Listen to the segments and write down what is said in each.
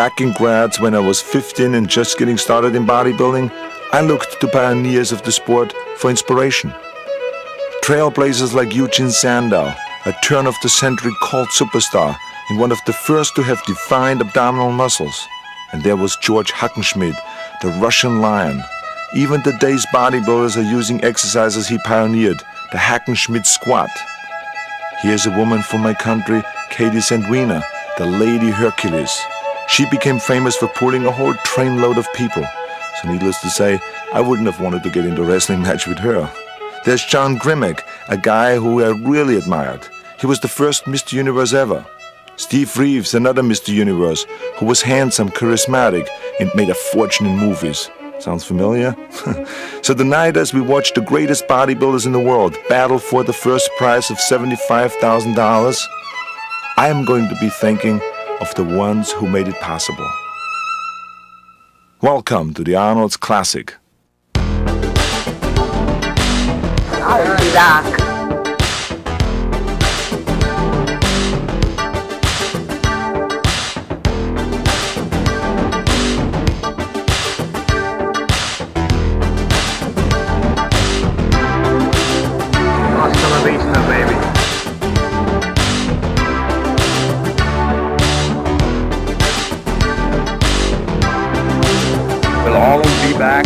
Back in grads when I was 15 and just getting started in bodybuilding, I looked to pioneers of the sport for inspiration. Trailblazers like Eugene Sandow, a turn-of-the-century cult superstar and one of the first to have defined abdominal muscles. And there was George Hackenschmidt, the Russian lion. Even today's bodybuilders are using exercises he pioneered, the Hackenschmidt squat. Here's a woman from my country, Katie Sandwina, the Lady Hercules. She became famous for pulling a whole trainload of people. So needless to say, I wouldn't have wanted to get into a wrestling match with her. There's John Grimmick, a guy who I really admired. He was the first Mr. Universe ever. Steve Reeves, another Mr. Universe, who was handsome, charismatic, and made a fortune in movies. Sounds familiar? So tonight, as we watch the greatest bodybuilders in the world battle for the first prize of $75,000, I am going to be thinking of the ones who made it possible. Welcome to the Arnold's Classic. I'll be back.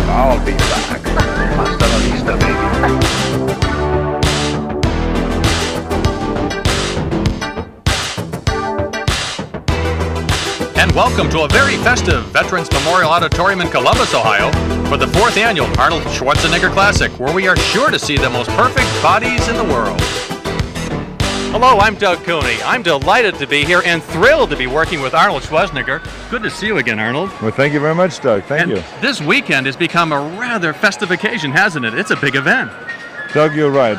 I'll be back. Hasta la vista, baby. And welcome to a very festive Veterans Memorial Auditorium in Columbus, Ohio, for the 4th annual Arnold Schwarzenegger Classic, where we are sure to see the most perfect bodies in the world. Hello, I'm Doug Cooney. I'm delighted to be here and thrilled to be working with Arnold Schwarzenegger. Good to see you again, Arnold. Well, thank you very much, Doug. Thank you. This weekend has become a rather festive occasion, hasn't it? It's a big event. Doug, you're right.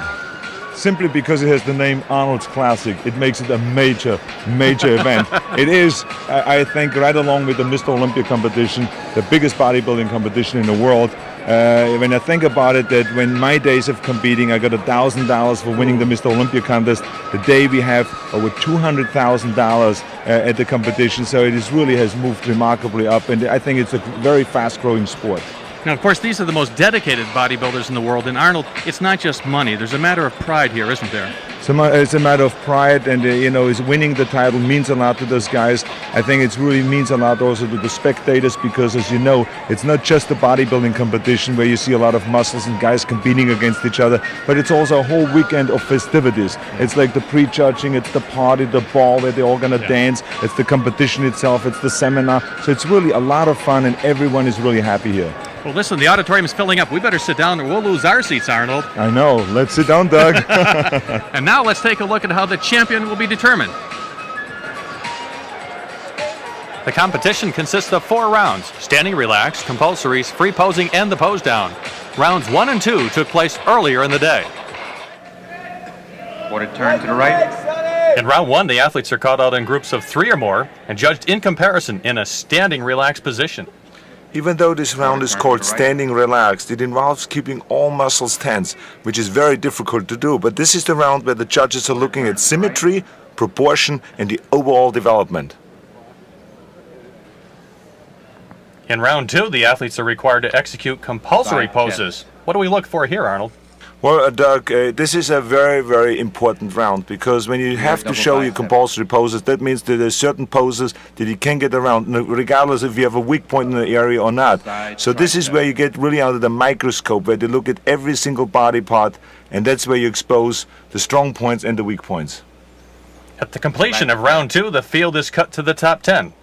Simply because it has the name Arnold's Classic, it makes it a major event. It is, I think, right along with the Mr. Olympia competition, the biggest bodybuilding competition in the world. When I think about it, that when my days of competing, I got $1,000 for winning the Mr. Olympia contest. Today we have over $200,000 at the competition, so it is really has moved remarkably up, and I think it's a very fast-growing sport. Now, of course, these are the most dedicated bodybuilders in the world, and Arnold, it's not just money. There's a matter of pride here, isn't there? It's a matter of pride, and is winning the title means a lot to those guys. I think it really means a lot also to the spectators, because as you know, it's not just a bodybuilding competition where you see a lot of muscles and guys competing against each other, but it's also a whole weekend of festivities. It's like the pre-judging, it's the party, the ball where they're all gonna dance, it's the competition itself, it's the seminar. So it's really a lot of fun, and everyone is really happy here. Well, listen, the auditorium is filling up. We better sit down or we'll lose our seats, Arnold. I know. Let's sit down, Doug. And now let's take a look at how the champion will be determined. The competition consists of 4 rounds: standing relaxed, compulsories, free posing, and the pose down. Rounds 1 and 2 took place earlier in the day. Quarter turn to the right. In round 1, the athletes are called out in groups of 3 or more and judged in comparison in a standing relaxed position. Even though this round is called standing relaxed, it involves keeping all muscles tense, which is very difficult to do. But this is the round where the judges are looking at symmetry, proportion, and the overall development. In round 2, the athletes are required to execute compulsory poses. What do we look for here, Arnold? Well, Doug, this is a very important round, because when you have to show your compulsory poses, that means that there's certain poses that you can get around, regardless if you have a weak point in the area or not. So this is where you get really under the microscope, where they look at every single body part, and that's where you expose the strong points and the weak points. At the completion of round 2, the field is cut to the top 10.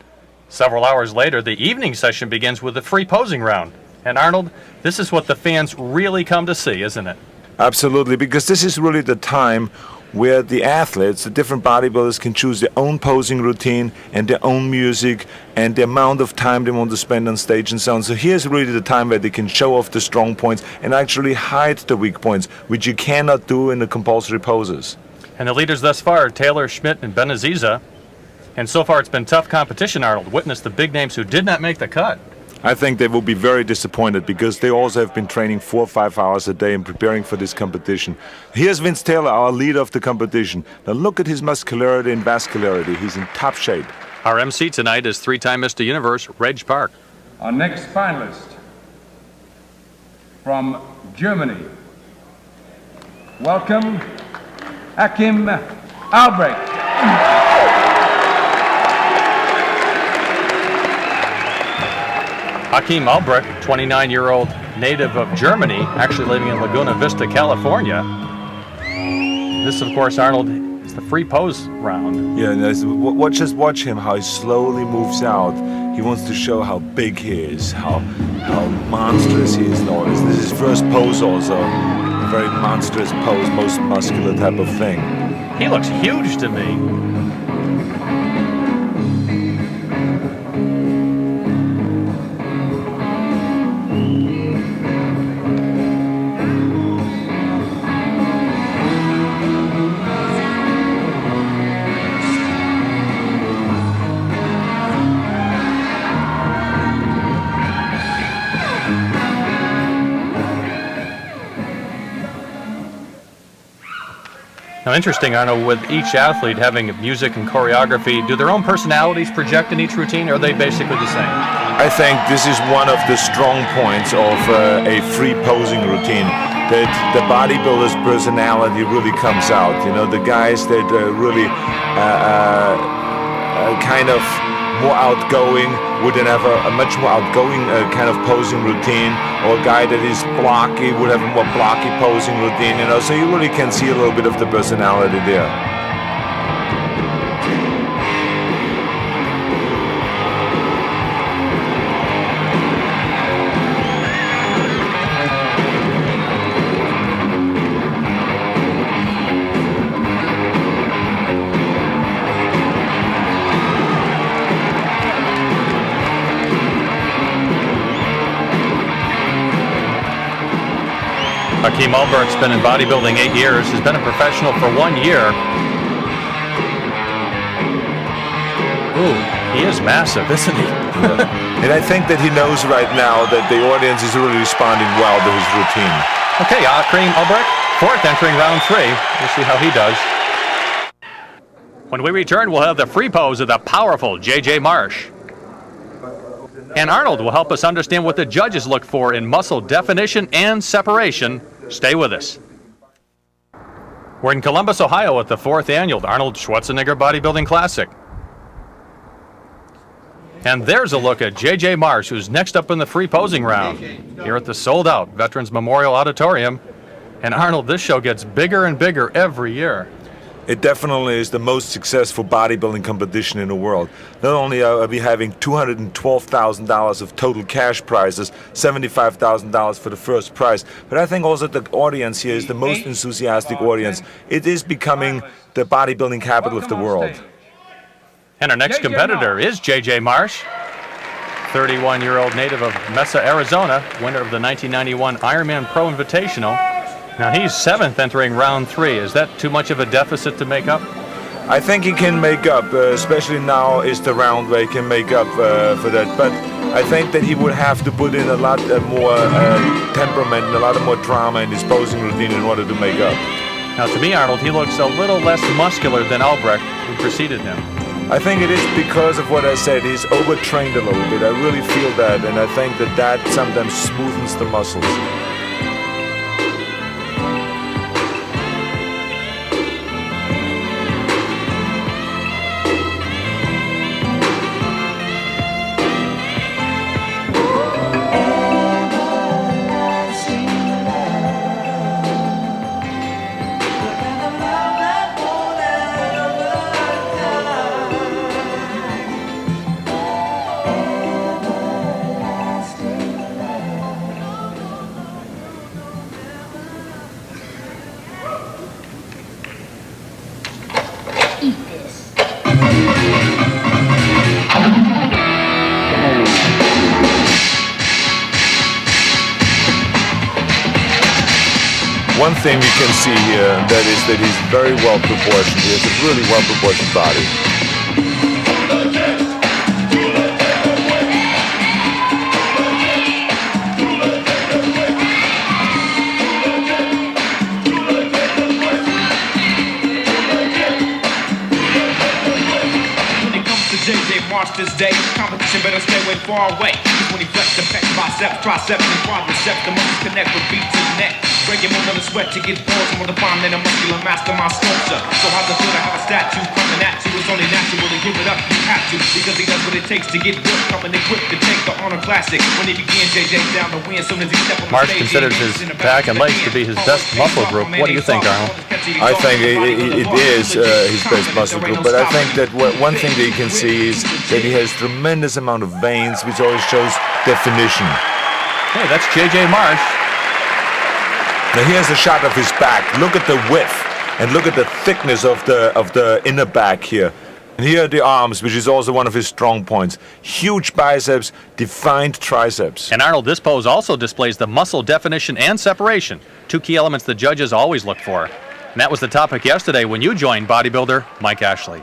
Several hours later, the evening session begins with the free posing round. And Arnold, this is what the fans really come to see, isn't it? Absolutely, because this is really the time where the athletes, the different bodybuilders, can choose their own posing routine and their own music and the amount of time they want to spend on stage and so on. So here's really the time where they can show off the strong points and actually hide the weak points, which you cannot do in the compulsory poses. And the leaders thus far are Taylor, Schmidt, and Benaziza. And so far it's been tough competition, Arnold. Witness the big names who did not make the cut. I think they will be very disappointed, because they also have been training 4 or 5 hours a day and preparing for this competition. Here's Vince Taylor, our leader of the competition. Now look at his muscularity and vascularity. He's in top shape. Our MC tonight is three-time Mr. Universe, Reg Park. Our next finalist from Germany. Welcome, Hakim Albrecht. Hakim Albrecht, 29-year-old native of Germany, actually living in Laguna Vista, California. This, of course, Arnold, is the free pose round. Yeah, just watch him, how he slowly moves out. He wants to show how big he is, how monstrous he is and all this. This is his first pose also. A very monstrous pose, most muscular type of thing. He looks huge to me. Now, interesting, Arnold, with each athlete having music and choreography, do their own personalities project in each routine, or are they basically the same? I think this is one of the strong points of a free posing routine, that the bodybuilder's personality really comes out. You know, the guys that really kind of more outgoing would then have a much more outgoing kind of posing routine, or a guy that is blocky would have a more blocky posing routine, you know, so you really can see a little bit of the personality there. Hakim Albrecht's been in bodybuilding 8 years. He's been a professional for 1 year. Ooh, he is massive, isn't he? And I think that he knows right now that the audience is really responding well to his routine. Okay, Hakim Albrecht, fourth, entering round 3. We'll see how he does. When we return, we'll have the free pose of the powerful J.J. Marsh. And Arnold will help us understand what the judges look for in muscle definition and separation. Stay with us. We're in Columbus, Ohio at the 4th annual Arnold Schwarzenegger Bodybuilding Classic. And there's a look at J.J. Marsh, who's next up in the free posing round here at the sold-out Veterans Memorial Auditorium. And Arnold, this show gets bigger and bigger every year. It definitely is the most successful bodybuilding competition in the world. Not only are we having $212,000 of total cash prizes, $75,000 for the first prize, but I think also the audience here is the most enthusiastic audience. It is becoming the bodybuilding capital of the world. And our next competitor is J.J. Marsh, 31-year-old native of Mesa, Arizona, winner of the 1991 Ironman Pro Invitational. Now he's 7th entering round 3. Is that too much of a deficit to make up? I think he can make up, especially now is the round where he can make up for that. But I think that he would have to put in a lot more temperament and a lot more drama in his posing routine in order to make up. Now to me, Arnold, he looks a little less muscular than Albrecht, who preceded him. I think it is because of what I said. He's overtrained a little bit. I really feel that, and I think that that sometimes smoothens the muscles. One thing we can see here, and that is that he's very well proportioned. He has a really well proportioned body. When it comes to J.J. this day. Competition better stay way far away. Cause when he flex the pecs, biceps, triceps, and quadriceps, the muscles connect with beats and neck. Breaking more than a sweat to get balls, and more defined than a muscular master, my sculpture. So how's it feel to have a statue coming at you? It's only natural to give it up, you have to. Because he does what it takes to get built, coming equipped to take the honor classic. When he begins, JJ's down to win, soon as he steps on the Marsh stage. considers his back and legs to be his best muscle group. What do you think, Arnold? I think it is his best muscle group, but I think that one thing that you can see is that he has tremendous amount of veins, which always shows definition. Hey, that's J.J. Marsh. Now here's a shot of his back. Look at the width and look at the thickness of the inner back here. And here are the arms, which is also one of his strong points. Huge biceps, defined triceps. And Arnold, this pose also displays the muscle definition and separation, two key elements the judges always look for. And that was the topic yesterday when you joined bodybuilder Mike Ashley.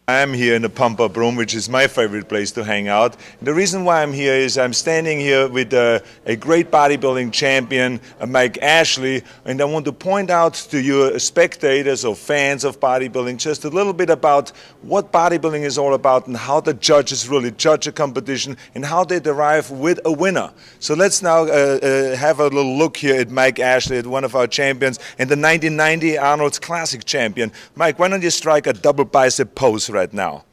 I'm here in the pump-up room, which is my favorite place to hang out. The reason why I'm here is I'm standing here with a great bodybuilding champion, Mike Ashley, and I want to point out to you spectators or fans of bodybuilding just a little bit about what bodybuilding is all about and how the judges really judge a competition and how they derive with a winner. So let's now have a little look here at Mike Ashley, at one of our champions, and the 1990 Arnold's Classic champion. Mike, why don't you strike a double bicep pose right now?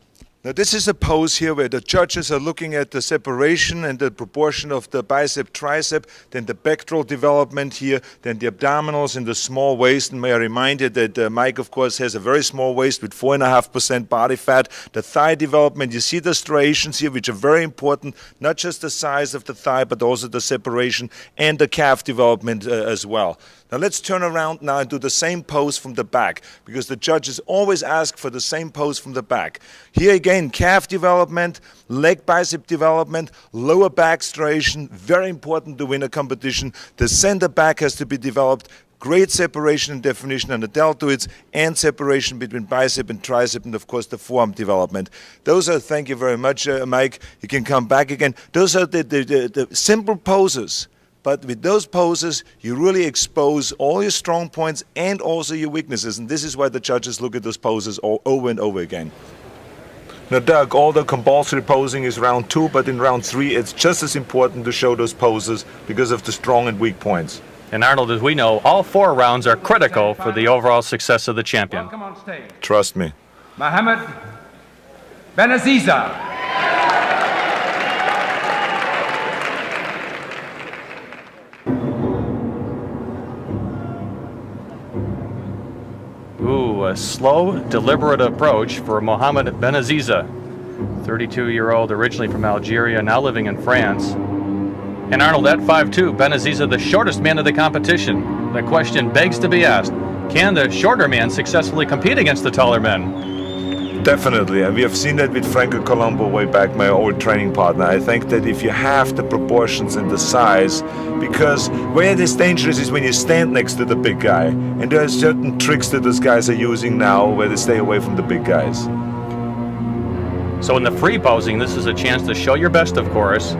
Now this is a pose here where the judges are looking at the separation and the proportion of the bicep tricep, then the pectoral development here, then the abdominals and the small waist. And may I remind you that Mike, of course, has a very small waist with 4.5% body fat. The thigh development, you see the striations here, which are very important, not just the size of the thigh, but also the separation and the calf development as well. Now let's turn around now and do the same pose from the back, because the judges always ask for the same pose from the back. Here again, calf development, leg bicep development, lower back striation, very important to win a competition. The center back has to be developed, great separation and definition on the deltoids, and separation between bicep and tricep, and of course the forearm development. Those are, thank you very much, Mike, you can come back again. Those are the simple poses. But with those poses, you really expose all your strong points and also your weaknesses. And this is why the judges look at those poses over and over again. Now, Doug, all the compulsory posing is round 2, but in round 3, it's just as important to show those poses because of the strong and weak points. And Arnold, as we know, all 4 rounds are critical for the overall success of the champion. Welcome on stage, Trust me. Mohammed Benaziza. Ooh, a slow, deliberate approach for Mohammed Benaziza, 32-year-old, originally from Algeria, now living in France. And Arnold, at 5'2", Benaziza, the shortest man of the competition. The question begs to be asked, can the shorter man successfully compete against the taller men? Definitely, and we have seen that with Franco Colombo way back, my old training partner. I think that if you have the proportions and the size, because where it is dangerous is when you stand next to the big guy, and there are certain tricks that those guys are using now where they stay away from the big guys. So in the free posing, this is a chance to show your best, of course.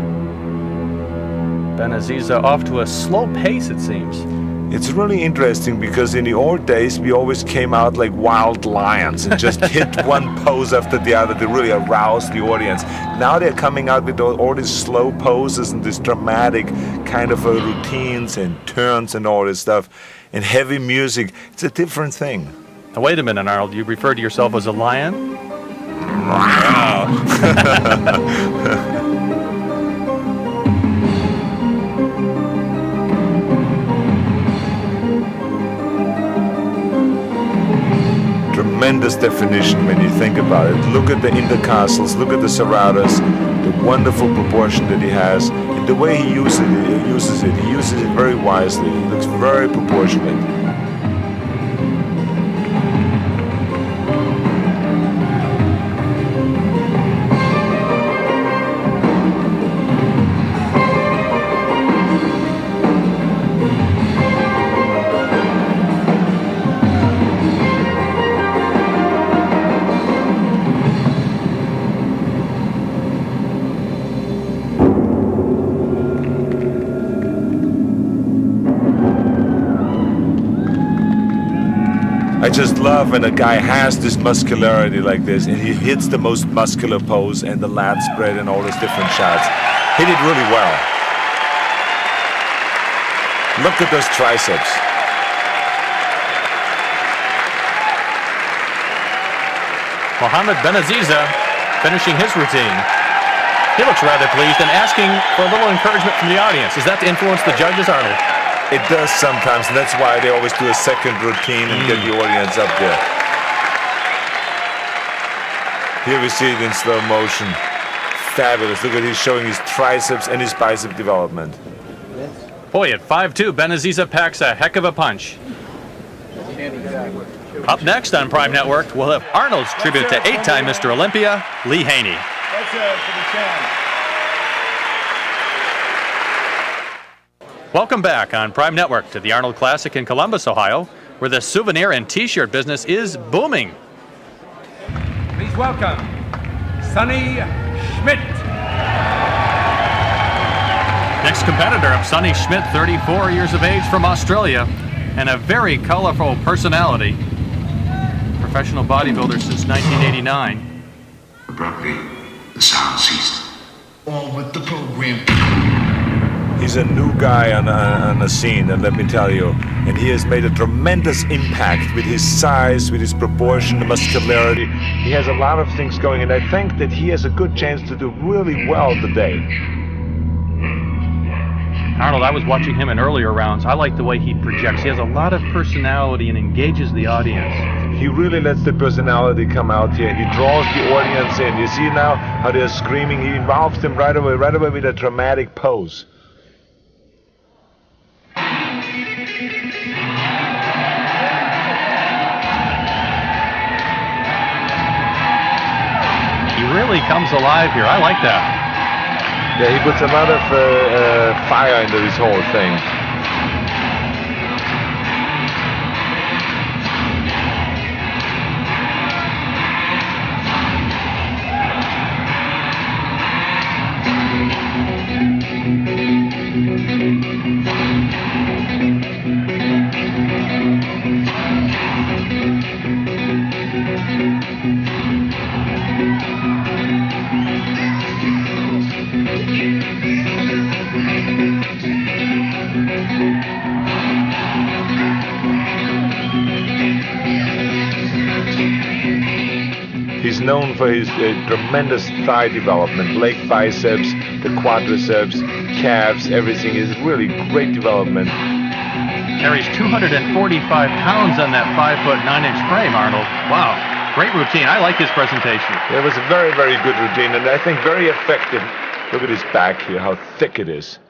Benaziza off to a slow pace, it seems. It's really interesting because in the old days we always came out like wild lions and just hit one pose after the other to really arouse the audience. Now they're coming out with all these slow poses and these dramatic kind of routines and turns and all this stuff and heavy music. It's a different thing. Now, wait a minute, Arnold. You refer to yourself as a lion? Tremendous definition when you think about it. Look at the intercostals, look at the serratus, the wonderful proportion that he has, and the way he uses it very wisely. It looks very proportionate. I just love when a guy has this muscularity like this and he hits the most muscular pose and the lat spread and all those different shots. Hit it really well. Look at those triceps. Mohamed Benaziza finishing his routine. He looks rather pleased and asking for a little encouragement from the audience. Is that to influence the judges, Arnold? It does sometimes, and that's why they always do a second routine and get the audience up there. Here we see it in slow motion. Fabulous. Look at he's showing his triceps and his bicep development. Boy, at 5'2", Benaziza packs a heck of a punch. Up next on Prime Network, we'll have Arnold's tribute to 8-time Mr. Olympia, Lee Haney. Welcome back on Prime Network to the Arnold Classic in Columbus, Ohio, where the souvenir and t-shirt business is booming. Please welcome Sonny Schmidt. Next competitor of Sonny Schmidt, 34 years of age, from Australia, and a very colorful personality. Professional bodybuilder since 1989. Abruptly, the sound ceased. On with the program. He's a new guy on the scene, and let me tell you, and he has made a tremendous impact with his size, with his proportion, the muscularity. He has a lot of things going, and I think that he has a good chance to do really well today. Arnold, I was watching him in earlier rounds. I like the way he projects. He has a lot of personality and engages the audience. He really lets the personality come out here, and he draws the audience in. You see now how they're screaming. He involves them right away with a dramatic pose. He really comes alive here. I like that. Yeah, he puts a lot of fire into this whole thing. He's known for his tremendous thigh development, leg biceps, the quadriceps, calves, everything is really great development. Carries 245 pounds on that 5'9" frame, Arnold. Wow, great routine. I like his presentation. It was a very, very good routine, and I think very effective. Look at his back here, how thick it is.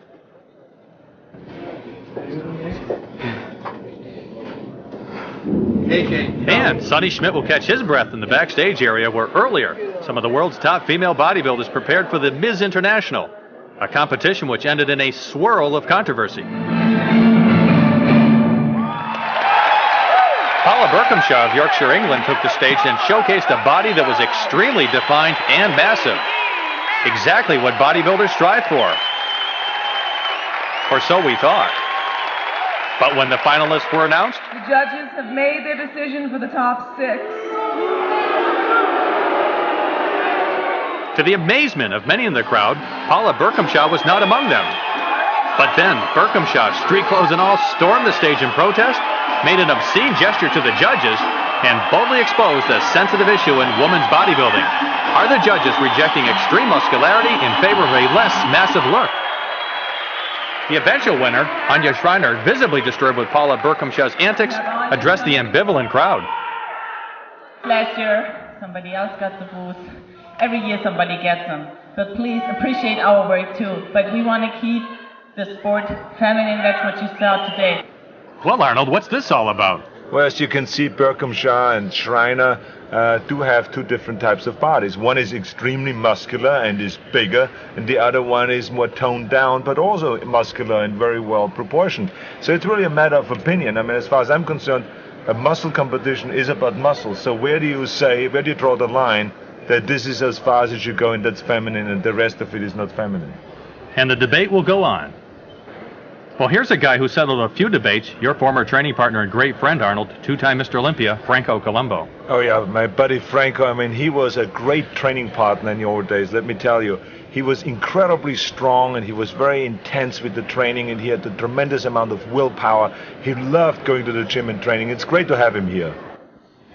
And Sonny Schmidt will catch his breath in the backstage area where earlier some of the world's top female bodybuilders prepared for the Ms. International, a competition which ended in a swirl of controversy. Paula Berkhamshaw of Yorkshire, England took the stage and showcased a body that was extremely defined and massive. Exactly what bodybuilders strive for. Or so we thought. But when the finalists were announced, The judges have made their decision for the top 6. to the amazement of many in the crowd, Paula Berkhamshaw was not among them. But then Berkhamshaw, street clothes and all, stormed the stage in protest, made an obscene gesture to the judges, and boldly exposed a sensitive issue in women's bodybuilding. Are the judges rejecting extreme muscularity in favor of a less massive look? The eventual winner, Anya Schreiner, visibly disturbed with Paula Berkhamshaw's antics, addressed the ambivalent crowd. Last year, somebody else got the booth. Every year somebody gets them. But please appreciate our work too. But we want to keep the sport feminine. That's what you saw today. Well, Arnold, what's this all about? Well, as you can see, Berkhamshaw and Schreiner do have two different types of bodies. One is extremely muscular and is bigger, and the other one is more toned down, but also muscular and very well proportioned. So it's really a matter of opinion. I mean, as far as I'm concerned, a muscle competition is about muscle. So where do you draw the line that this is as far as it should go and that's feminine and the rest of it is not feminine? And the debate will go on. Well, here's a guy who settled a few debates, your former training partner and great friend, Arnold, two-time Mr. Olympia, Franco Colombo. Oh yeah, my buddy Franco, I mean, he was a great training partner in the old days, let me tell you. He was incredibly strong and he was very intense with the training and he had a tremendous amount of willpower. He loved going to the gym and training. It's great to have him here.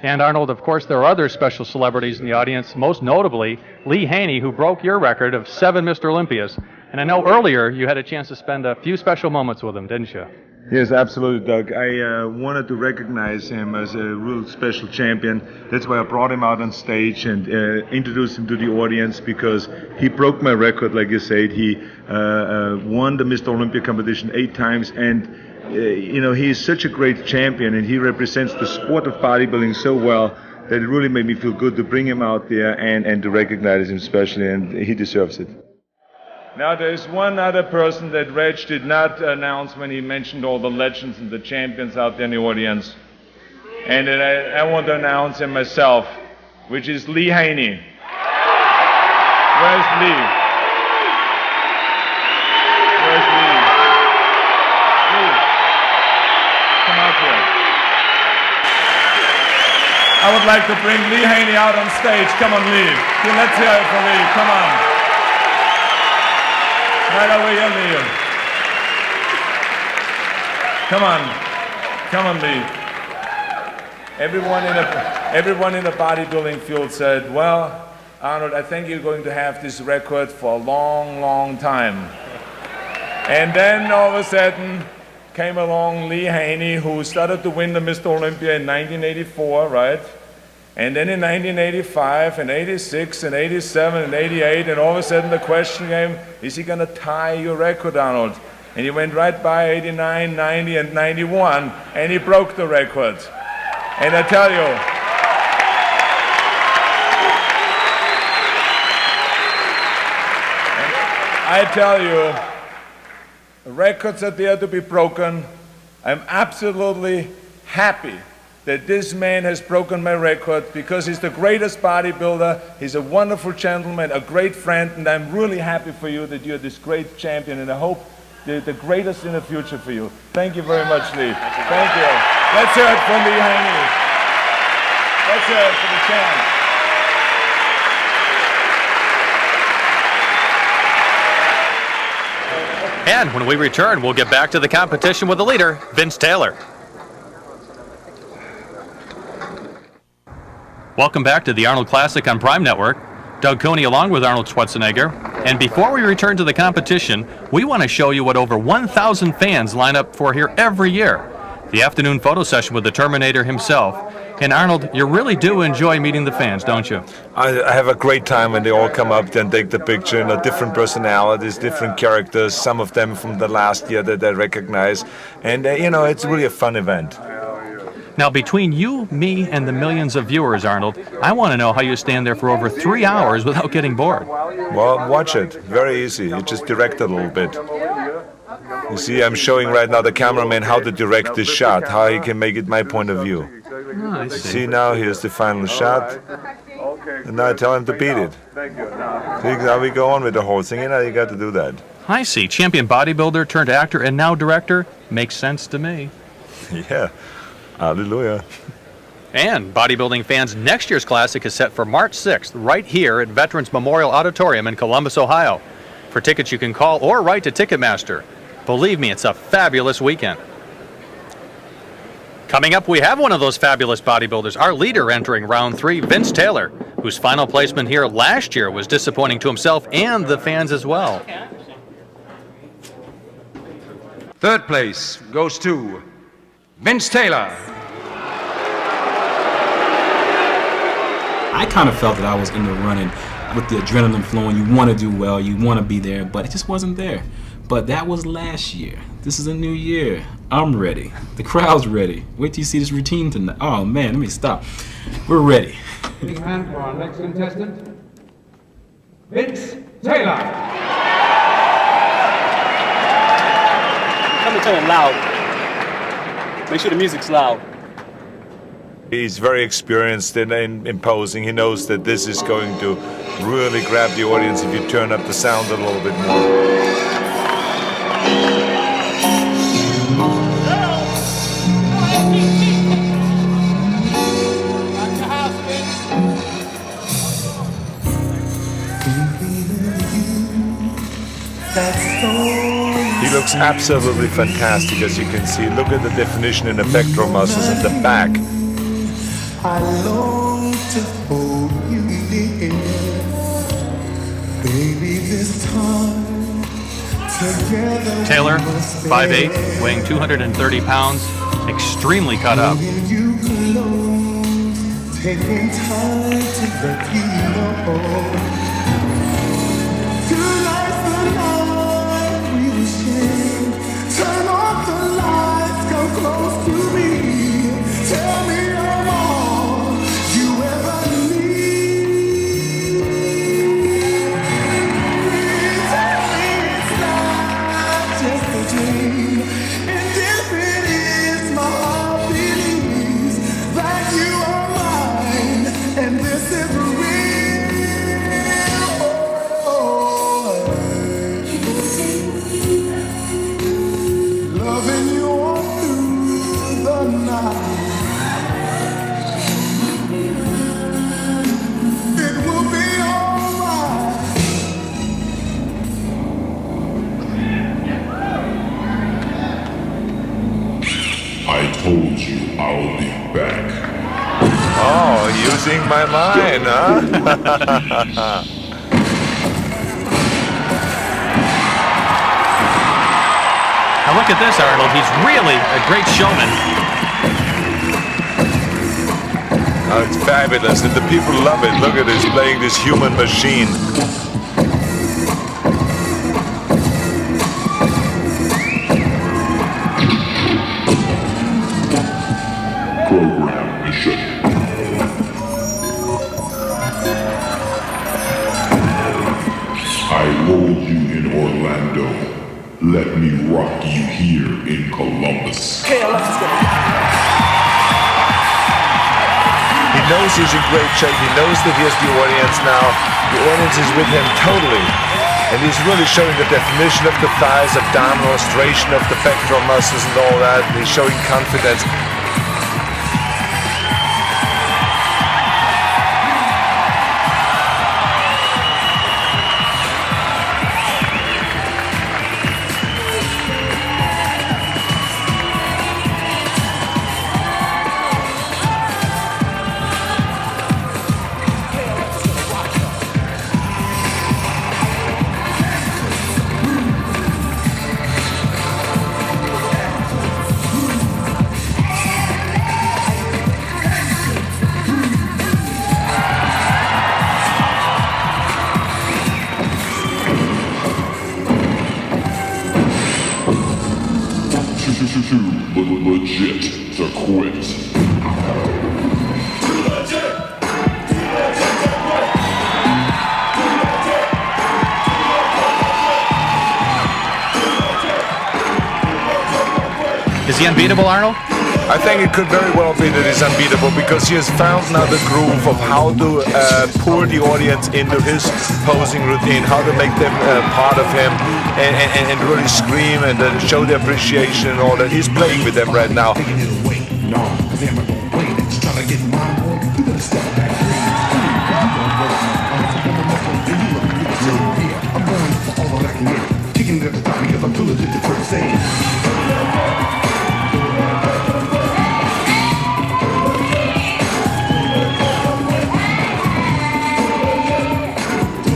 And Arnold, of course, there are other special celebrities in the audience, most notably Lee Haney, who broke your record of 7 Mr. Olympias. And I know earlier you had a chance to spend a few special moments with him, didn't you? Yes, absolutely, Doug. I wanted to recognize him as a real special champion. That's why I brought him out on stage and introduced him to the audience, because he broke my record, like you said. He won the Mr. Olympia competition 8 times, and you know, he is such a great champion, and he represents the sport of bodybuilding so well that it really made me feel good to bring him out there and to recognize him especially, and he deserves it. Now, there's one other person that Reg did not announce when he mentioned all the legends and the champions out there in the audience. And I want to announce him myself, which is Lee Haney. Where's Lee? Where's Lee? Lee, come out here. I would like to bring Lee Haney out on stage. Come on, Lee. Here, let's hear it for Lee. Come on. Right over here, Lee. Come on, Lee. Everyone in the bodybuilding field said, well, Arnold, I think you're going to have this record for a long, long time. And then all of a sudden came along Lee Haney, who started to win the Mr. Olympia in 1984, right? And then in 1985 and 86 and 87 and 88, and all of a sudden the question came, is he going to tie your record, Arnold? And he went right by 89, 90, and 91, and he broke the record. And I tell you, records are there to be broken. I'm absolutely happy that this man has broken my record, because he's the greatest bodybuilder, he's a wonderful gentleman, a great friend, and I'm really happy for you that you're this great champion, and I hope the greatest in the future for you. Thank you very much, Lee. Thank you. Let's hear it for Lee Haney. Let's hear it for the champ. And when we return, we'll get back to the competition with the leader, Vince Taylor. Welcome back to the Arnold Classic on Prime Network. Doug Cooney along with Arnold Schwarzenegger. And before we return to the competition, we want to show you what over 1,000 fans line up for here every year. The afternoon photo session with the Terminator himself. And Arnold, you really do enjoy meeting the fans, don't you? I have a great time when they all come up and take the picture. You know, different personalities, different characters, some of them from the last year that I recognize. And, you know, it's really a fun event. Now, between you, me, and the millions of viewers, Arnold, I want to know how you stand there for over 3 hours without getting bored. Well, watch it. Very easy. You just direct it a little bit. You see, I'm showing right now the cameraman how to direct this shot, how he can make it my point of view. Oh, I see, now here's the final shot. And now I tell him to beat it. See how we go on with the whole thing. You know, you got to do that. I see. Champion bodybuilder turned actor and now director. Makes sense to me. Yeah. Hallelujah. And bodybuilding fans, next year's Classic is set for March 6th, right here at Veterans Memorial Auditorium in Columbus, Ohio. For tickets, you can call or write to Ticketmaster. Believe me, it's a fabulous weekend. Coming up, we have one of those fabulous bodybuilders, our leader entering round 3, Vince Taylor, whose final placement here last year was disappointing to himself and the fans as well. Third place goes to Vince Taylor. I kind of felt that I was in the running with the adrenaline flowing. You want to do well, you want to be there, but it just wasn't there. But that was last year. This is a new year. I'm ready. The crowd's ready. Wait till you see this routine tonight. Oh man, let me stop. We're ready. Big hand for our next contestant, Vince Taylor. Come and tell him loud. Make sure the music's loud. He's very experienced in imposing. He knows that this is going to really grab the audience if you turn up the sound a little bit more. He looks absolutely fantastic, as you can see. Look at the definition in the pectoral muscles in the back. I long to hold you near, baby, this time together. Taylor, 5'8", weighing 230 pounds, extremely cut up. You close, taking time to let you know. Tonight's the night we will share. Turn off the lights, come close to me. Tell me I'm all you ever need. Tell me it's not just a dream. And if it is, my heart believes that you are mine, and this is real. Loving you all through the night. It will be alright. I told you I'll be back. Oh, using my line, huh? Now look at this, Arnold. He's really a great showman. Oh, it's fabulous, and the people love it. Look at this, playing this human machine. Program mission. I rolled you in Orlando. Let me rock you here in Columbus. He knows he's in great shape. He knows that he has the audience now. The audience is with him totally. And he's really showing the definition of the thighs, abdominal illustration of the pectoral muscles and all that. And he's showing confidence. Legit to quit. Is he unbeatable, Arnold? I think it could very well be that he's unbeatable because he has found now the groove of how to pour the audience into his posing routine, how to make them part of him and really scream and show their appreciation and all that. He's playing with them right now.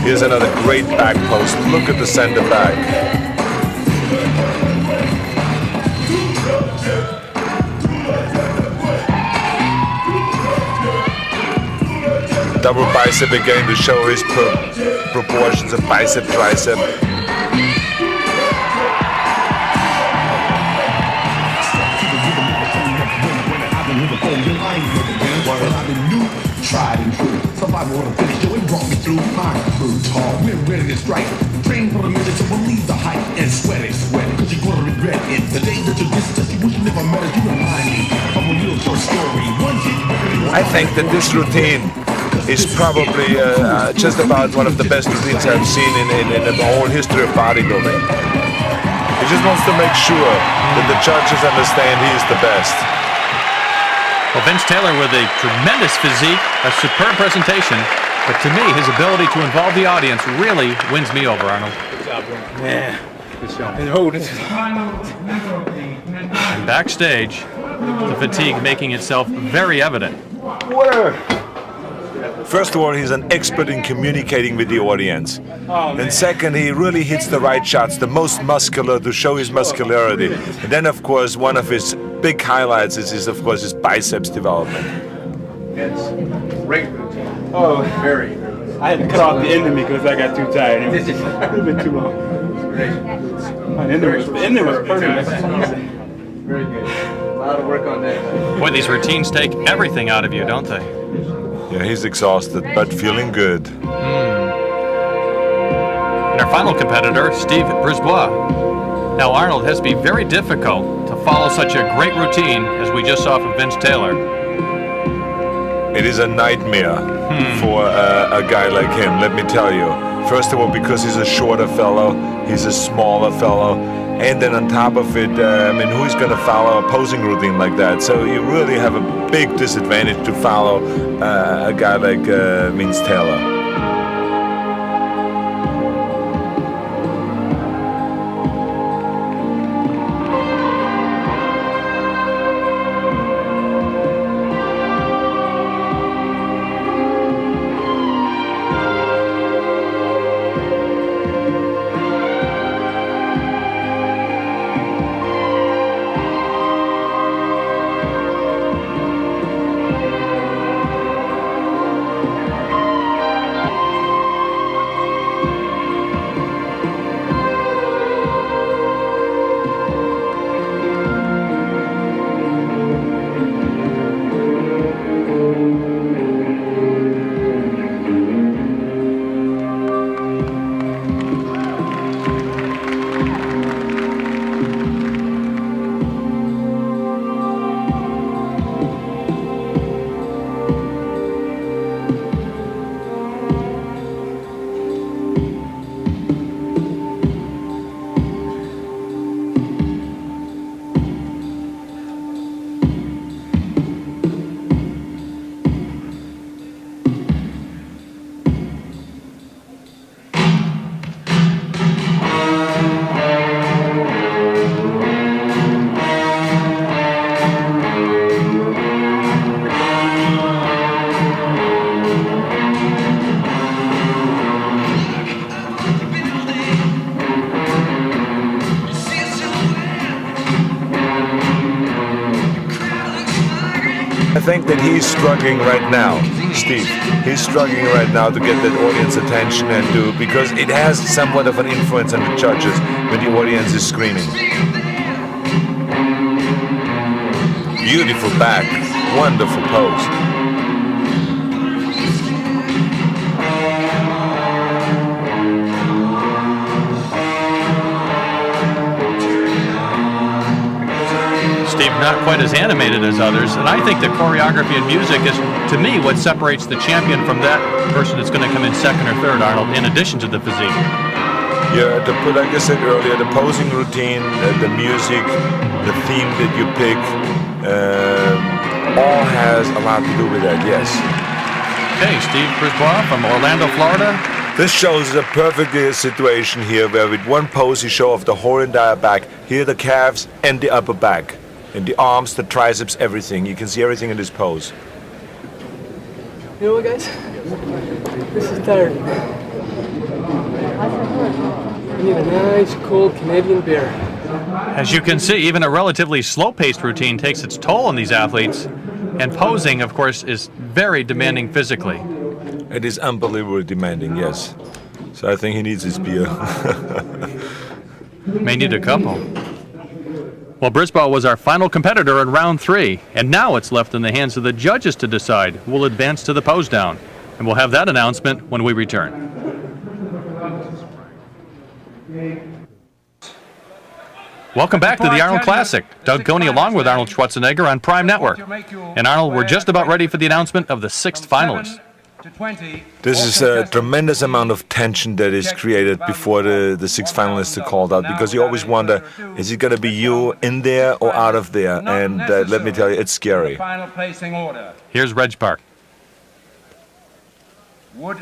Here's another great back post. Look at the center back. Double bicep again to show his proportions of bicep, tricep. Tried and true. Somebody wanna finish, yo, it brought me through. Fine, fruit tall, we're ready to strike. Train for the music to believe the hype and sweat it, cause you're gonna regret it. The day that you distance, you wish you never met us, you remind me of a real short story. One hit. I think that this routine is probably just about one of the best routines I've seen in the whole history of bodybuilding. It just wants to make sure that the judges understand he is the best. Well, Vince Taylor with a tremendous physique, a superb presentation, but to me, his ability to involve the audience really wins me over, Arnold. Good job, bro. Yeah. Good show. And backstage, the fatigue making itself very evident. First of all, he's an expert in communicating with the audience. And second, he really hits the right shots, the most muscular to show his muscularity. And then, of course, one of his big highlights is of course, his biceps development. It's great routine. Oh, Very. I had to cut off the ending because I got too tired. It was a little bit too long. The ending was perfect. Very good. A lot of work on that. Boy, these routines take everything out of you, don't they? Yeah, he's exhausted, but feeling good. And our final competitor, Steve Brisbois. Now, Arnold, has to be very difficult to follow such a great routine as we just saw from Vince Taylor. It is a nightmare for a guy like him, let me tell you. First of all, because he's a shorter fellow, he's a smaller fellow, and then on top of it, I mean, who's going to follow a posing routine like that? So you really have a big disadvantage to follow a guy like Vince Taylor. I think that he's struggling right now, Steve. He's struggling right now to get that audience attention and because it has somewhat of an influence on the judges when the audience is screaming. Beautiful back, wonderful pose. Steve, not quite as animated as others, and I think the choreography and music is, to me, what separates the champion from that person that's going to come in second or third, Arnold, in addition to the physique. Yeah, like I said earlier, the posing routine, the music, the theme that you pick, all has a lot to do with that, yes. Okay, Steve Brisbois from Orlando, Florida. This shows a perfect situation here where with one pose you show off the whole entire back. Here the calves and the upper back. And the arms, the triceps, everything. You can see everything in this pose. You know what, guys? This is tired. I need a nice, cold Canadian beer. As you can see, even a relatively slow-paced routine takes its toll on these athletes. And posing, of course, is very demanding physically. It is unbelievably demanding, yes. So I think he needs his beer. May need a couple. Well, Brisbois was our final competitor in round 3, and now it's left in the hands of the judges to decide who will advance to the pose down. And we'll have that announcement when we return. Welcome back to the Arnold Classic. Doug Coney along with Arnold Schwarzenegger on Prime Network. And Arnold, we're just about ready for the announcement of the 6th finalist. to 20. This is a tremendous amount of tension that is created before the six finalists are called out, because you always wonder, is it going to be you in there or out of there? And let me tell you, it's scary. Final placing order. Here's Reg Park. Would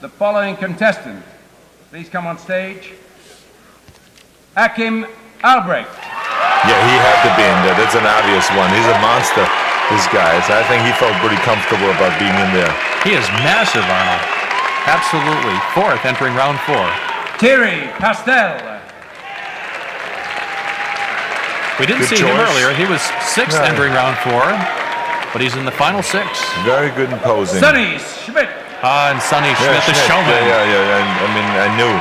the following contestant please come on stage? Hakim Albrecht. Yeah, he had to be in there. That's an obvious one. He's a monster, this guy. So I think he felt pretty comfortable about being in there. He is massive, Arnold. Absolutely. Fourth, entering round 4. Thierry Pastel. We didn't see him earlier. He was 6th entering round 4, but he's in the final 6. Very good in posing. Sonny Schmidt. And Sonny Schmidt, the showman. Yeah. I mean, I knew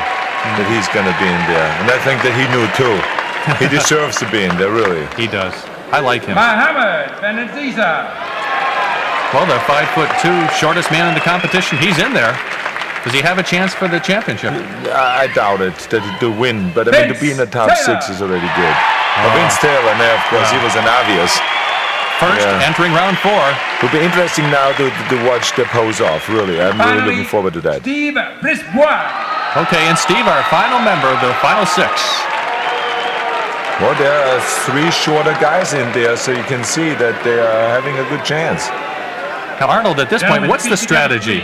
that he's going to be in there. And I think that he knew, too. He deserves to be in there, really. He does. I like him. Mohamed Benaziza. Well, the 5'2", shortest man in the competition. He's in there. Does he have a chance for the championship? I doubt it, that to win. But, I mean, to be in the top 6 is already good. Vince Taylor, now, of course, he was an obvious. First, entering round 4. It'll be interesting now to watch the pose off, really. I'm really looking forward to that. Steve Brisbois. Okay, and Steve, our final member of the final 6. Well, there are 3 shorter guys in there, so you can see that they are having a good chance. Now, Arnold, at this point, what's the strategy?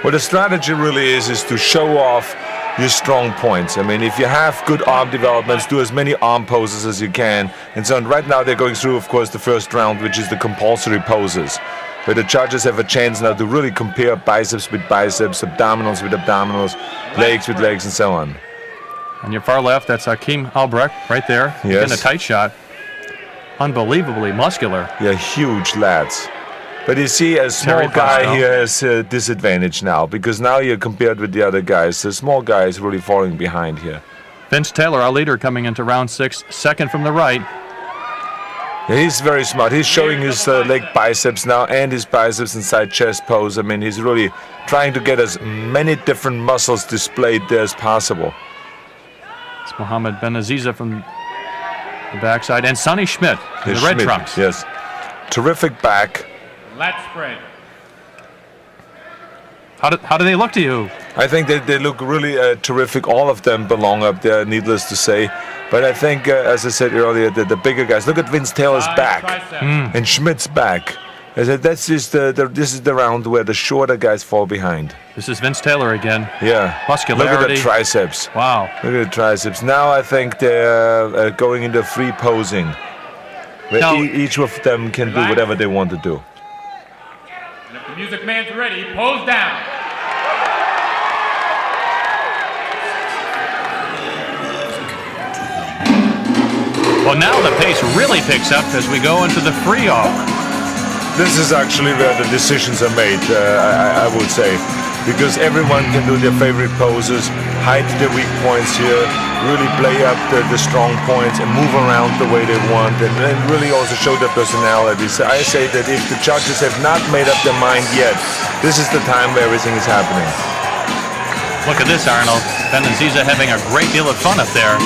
Well, the strategy really is to show off your strong points. I mean, if you have good arm developments, do as many arm poses as you can. And so right now they're going through, of course, the first round, which is the compulsory poses, where the judges have a chance now to really compare biceps with biceps, abdominals with abdominals, legs with legs, and so on. On your far left, that's Hakim Albrecht right there. Yes. In a tight shot. Unbelievably muscular. Yeah, huge lads. But you see, a small guy here has a disadvantage now, because now you're compared with the other guys. The small guy is really falling behind here. Vince Taylor, our leader, coming into round 6, second from the right. Yeah, he's very smart. He's showing his leg biceps now and his biceps inside chest pose. I mean, he's really trying to get as many different muscles displayed there as possible. It's Mohamed Benaziza from the backside, and Sonny Schmidt in the red trunks. Yes, terrific back. Lat spread. How do they look to you? I think they look really terrific. All of them belong up there, needless to say. But I think, as I said earlier, the bigger guys. Look at Vince Taylor's back and Schmidt's back. I said this is the round where the shorter guys fall behind. This is Vince Taylor again. Yeah. Muscularity. Look at the triceps. Wow. Look at the triceps. Now I think they're going into free posing, where each of them can do whatever they want to do. And if the music man's ready, pose down. Well, now the pace really picks up as we go into the free off. This is actually where the decisions are made, I would say, because everyone can do their favorite poses, hide their weak points here, really play up the strong points and move around the way they want, and really also show their personalities. I say that if the judges have not made up their mind yet, this is the time where everything is happening. Look at this, Arnold. Benaziza having a great deal of fun up there.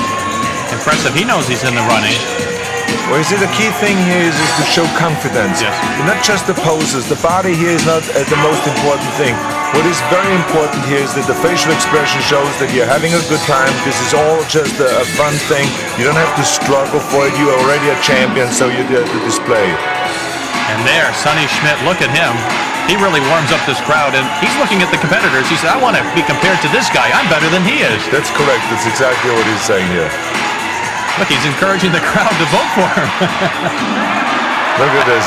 Impressive. He knows he's in the running. Well, you see, the key thing here is to show confidence. Yes. Not just the poses. The body here is not the most important thing. What is very important here is that the facial expression shows that you're having a good time. This is all just a fun thing. You don't have to struggle for it. You're already a champion, so you're there to display. And there, Sonny Schmidt, look at him. He really warms up this crowd, and he's looking at the competitors. He said, I want to be compared to this guy. I'm better than he is. That's correct. That's exactly what he's saying here. Look, he's encouraging the crowd to vote for him. Look at this.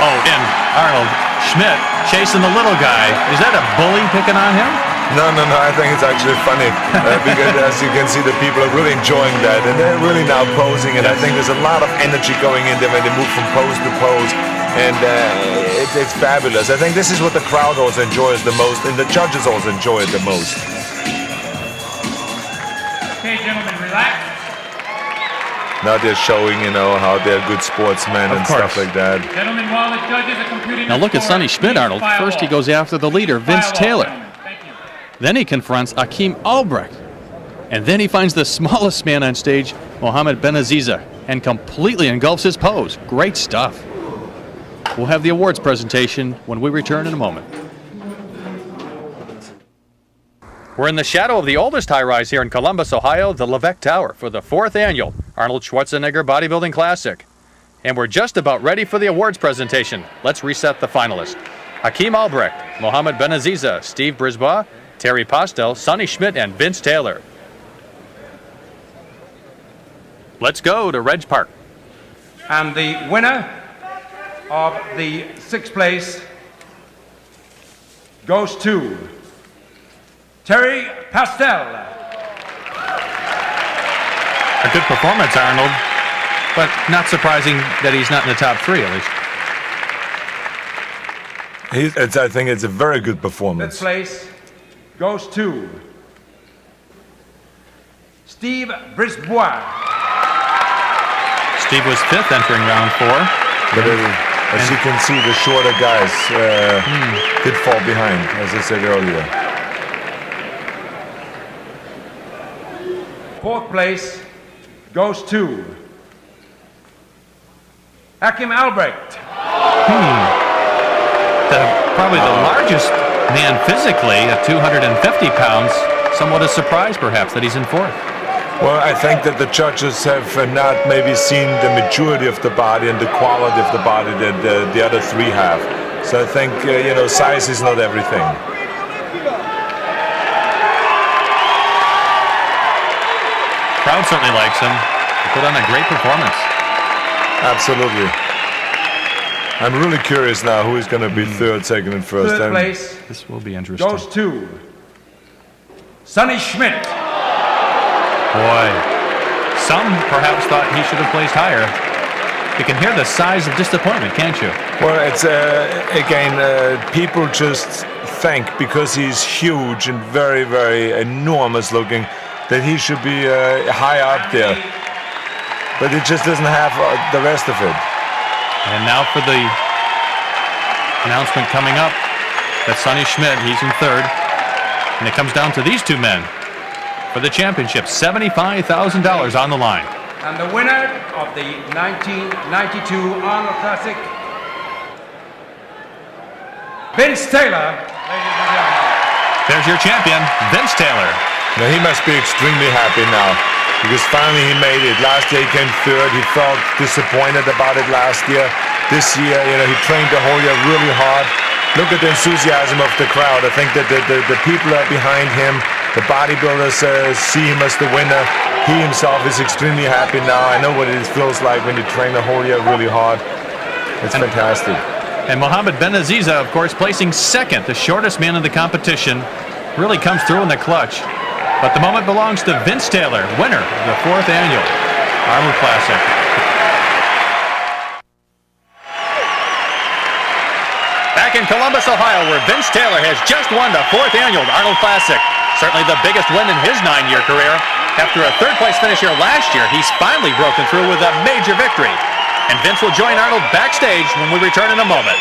Oh, and Arnold Schmidt chasing the little guy. Is that a bully picking on him? No, I think it's actually funny because as you can see, the people are really enjoying that, and they're really now posing, and I think there's a lot of energy going in there when they move from pose to pose, and it's fabulous. I think this is what the crowd also enjoys the most, and the judges also enjoy it the most. Okay, gentlemen, relax. Now they're showing, how they're good sportsmen and stuff like that. Gentlemen, while the judges are computing. Now look at Sonny Schmidt, Arnold. First he goes after the leader, Vince Taylor. Then he confronts Hakim Albrecht. And then he finds the smallest man on stage, Mohamed Benaziza, and completely engulfs his pose. Great stuff. We'll have the awards presentation when we return in a moment. We're in the shadow of the oldest high-rise here in Columbus, Ohio, the Levesque Tower, for the 4th annual Arnold Schwarzenegger Bodybuilding Classic. And we're just about ready for the awards presentation. Let's reset the finalists. Hakeem Albrecht, Mohammed Benaziza, Steve Brisbois, Terry Postel, Sonny Schmidt, and Vince Taylor. Let's go to Reg Park. And the winner of the 6th place goes to Terry Postel. A good performance, Arnold, but not surprising that he's not in the top 3 at least. I think it's a very good performance. 5th place goes to Steve Brisbois. Steve was 5th entering round 4. But as you can see, the shorter guys did fall behind, as I said earlier. 4th place goes to Hakeem Albrecht. Probably the largest man physically at 250 pounds. Somewhat a surprise, perhaps, that he's in 4th. Well, I think that the judges have not maybe seen the maturity of the body and the quality of the body that the other 3 have. So I think, you know, size is not everything. Crowd certainly likes him. He put on a great performance. Absolutely. I'm really curious now who is going to be 3rd, 2nd, and 1st. 3rd place this will be interesting. goes to Sonny Schmidt. Boy, some perhaps thought he should have placed higher. You can hear the size of disappointment, can't you? Well, it's again, people just think because he's huge and very, very enormous looking that he should be high up there. But it just doesn't have the rest of it. And now for the announcement coming up that Sonny Schmidt, he's in 3rd. And it comes down to these 2 men for the championship, $75,000 on the line. And the winner of the 1992 Arnold Classic, Vince Taylor. There's your champion, Vince Taylor. Now he must be extremely happy now because finally he made it. Last year he came 3rd. He felt disappointed about it last year. This year, you know, he trained the whole year really hard. Look at the enthusiasm of the crowd. I think that the people are behind him. The bodybuilders see him as the winner. He himself is extremely happy now. I know what it feels like when you train the whole year really hard. It's fantastic. And Mohammed Benaziza, of course, placing 2nd, the shortest man in the competition, really comes through in the clutch. But the moment belongs to Vince Taylor, winner of the 4th annual Arnold Classic. Back in Columbus, Ohio, where Vince Taylor has just won the 4th annual Arnold Classic. Certainly the biggest win in his 9-year career. After a 3rd place finish here last year, he's finally broken through with a major victory. And Vince will join Arnold backstage when we return in a moment.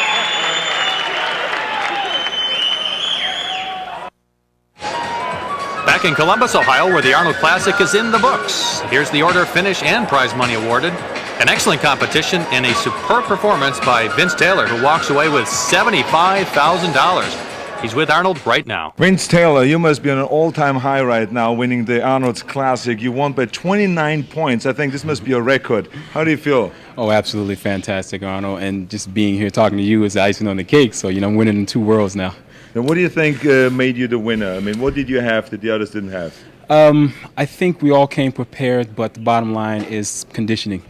Back in Columbus, Ohio, where the Arnold Classic is in the books. Here's the order, finish, and prize money awarded. An excellent competition and a superb performance by Vince Taylor, who walks away with $75,000. He's with Arnold right now. Vince Taylor, you must be on an all-time high right now, winning the Arnold's Classic. You won by 29 points. I think this must be a record. How do you feel? Oh, absolutely fantastic, Arnold. And just being here talking to you is the icing on the cake. So, you know, I'm winning in 2 worlds now. And what do you think made you the winner? I mean, what did you have that the others didn't have? I think we all came prepared, but the bottom line is conditioning.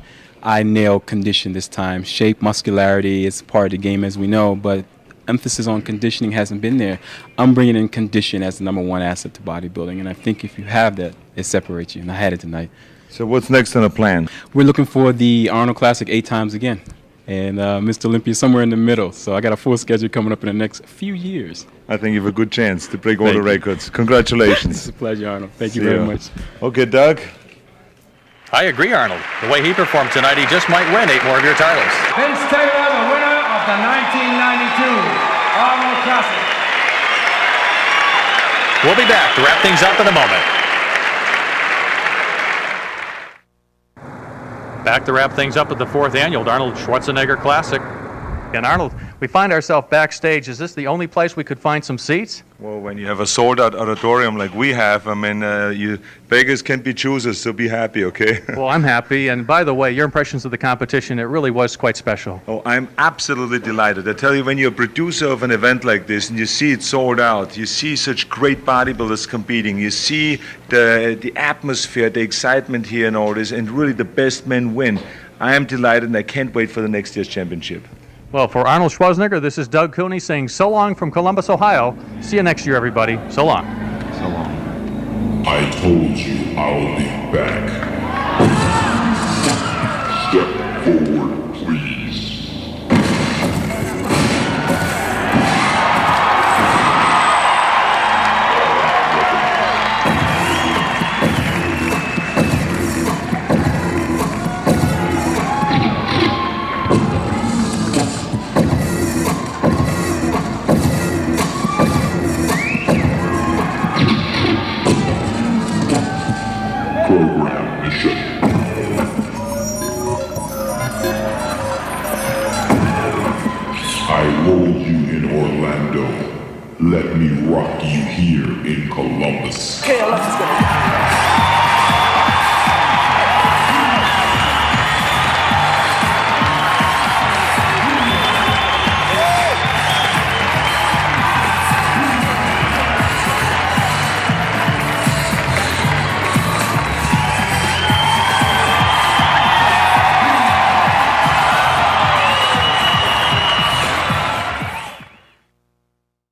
I nailed condition this time. Shape, muscularity is part of the game, as we know, but emphasis on conditioning hasn't been there. I'm bringing in condition as the #1 asset to bodybuilding, and I think if you have that, it separates you, and I had it tonight. So what's next on the plan? We're looking for the Arnold Classic 8 times again, and Mr. Olympia somewhere in the middle. So I got a full schedule coming up in the next few years. I think you have a good chance to break all the records. Congratulations. It's a pleasure, Arnold. Thank you very much. Okay, Doug. I agree, Arnold. The way he performed tonight, he just might win 8 more of your titles. Vince Taylor, the winner of the 1992 Arnold Classic. We'll be back to wrap things up in a moment. Back to wrap things up at the 4th annual Arnold Schwarzenegger Classic. And Arnold, We find ourselves backstage. Is this the only place we could find some seats? Well, when you have a sold-out auditorium like we have, I mean, you beggars can't be choosers, so be happy, okay? Well, I'm happy. And by the way, your impressions of the competition, it really was quite special. Oh, I'm absolutely delighted. I tell you, when you're a producer of an event like this and you see it sold out, you see such great bodybuilders competing, you see the atmosphere, the excitement here and all this, and really the best men win. I am delighted, and I can't wait for the next year's championship. Well, for Arnold Schwarzenegger, this is Doug Cooney saying so long from Columbus, Ohio. See you next year, everybody. So long. So long. I told you I'll be back. Step forward, please. Program mission. I rolled you in Orlando. Let me rock you here in Columbus. Okay, Alexis,